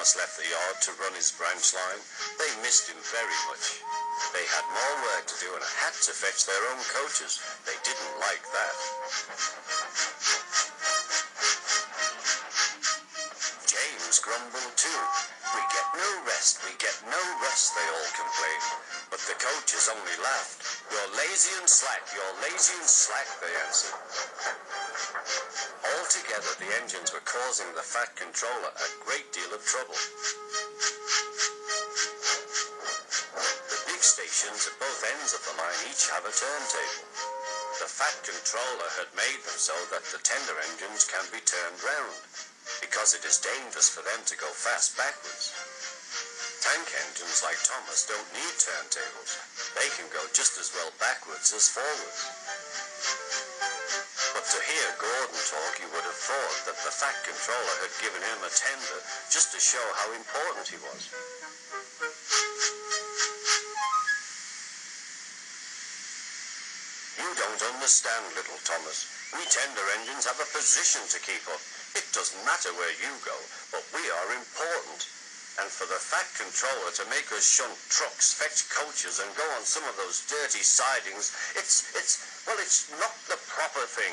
Thomas left the yard to run his branch line, they missed him very much. They had more work to do and had to fetch their own coaches. They didn't like that. James grumbled too. We get no rest, they all complained. But the coaches only laughed. You're lazy and slack, they answered. Altogether, the engines were causing the Fat Controller a great deal of trouble. The big stations at both ends of the line each have a turntable. The Fat Controller had made them so that the tender engines can be turned round, because it is dangerous for them to go fast backwards. Tank engines like Thomas don't need turntables. They can go just as well backwards as forwards. But to hear Gordon talk, you would have thought that the Fat Controller had given him a tender just to show how important he was. You don't understand, little Thomas. We tender engines have a position to keep up. It doesn't matter where you go, but we are important. And for the Fat Controller to make us shunt trucks, fetch coaches, and go on some of those dirty sidings, it's not the proper thing.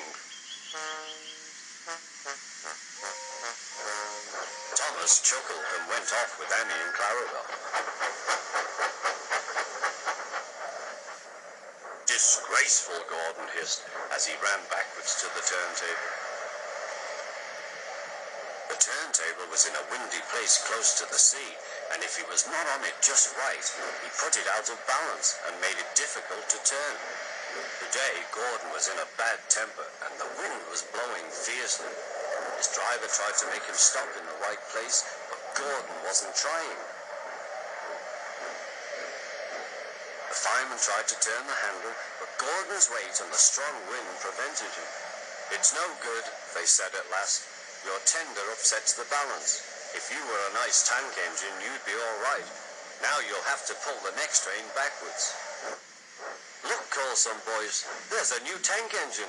Thomas chuckled and went off with Annie and Clarabelle. Disgraceful, Gordon hissed as he ran backwards to the turntable. The turntable was in a windy place close to the sea, and if he was not on it just right, he put it out of balance and made it difficult to turn. Today, Gordon was in a bad temper, and the wind was blowing fiercely. His driver tried to make him stop in the right place, but Gordon wasn't trying. The fireman tried to turn the handle, but Gordon's weight and the strong wind prevented him. It's no good, they said at last. Your tender upsets the balance. If you were a nice tank engine, you'd be all right. Now you'll have to pull the next train backwards. Look, called some boys. There's a new tank engine.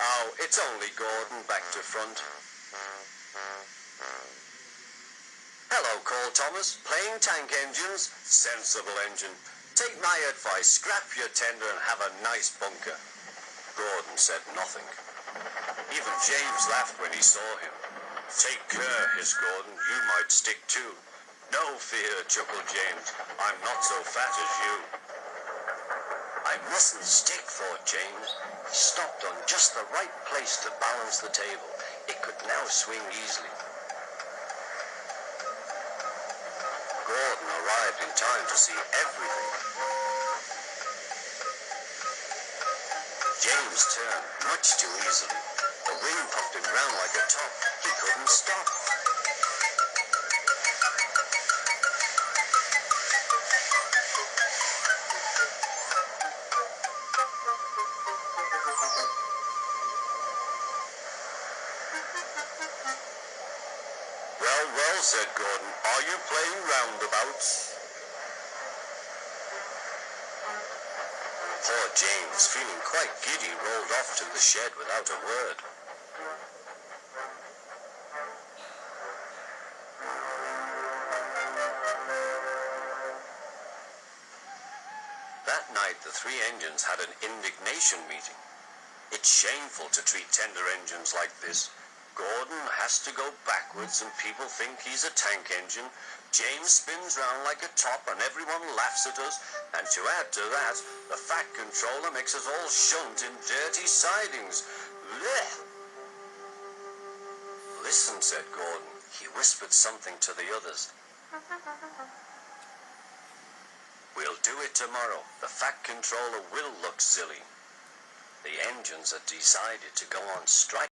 Oh, it's only Gordon back to front. Hello, called Thomas. Playing tank engines? Sensible engine. Take my advice. Scrap your tender and have a nice bunker. Gordon said nothing. Even James laughed when he saw him. Take care, hissed Gordon. You might stick too. No fear, chuckled James. I'm not so fat as you. I mustn't stick, thought James. He stopped on just the right place to balance the table. It could now swing easily. Gordon arrived in time to see everything. James turned much too easily. The wind puffed him round like a top. He couldn't stop. Well, said Gordon, are you playing roundabouts? Poor James, feeling quite giddy, rolled off to the shed without a word. That night, the three engines had an indignation meeting. It's shameful to treat tender engines like this. Gordon has to go backwards and people think he's a tank engine. James spins round like a top and everyone laughs at us. And to add to that, the Fat Controller makes us all shunt in dirty sidings. Blech! Listen, said Gordon. He whispered something to the others. We'll do it tomorrow. The Fat Controller will look silly. The engines had decided to go on strike.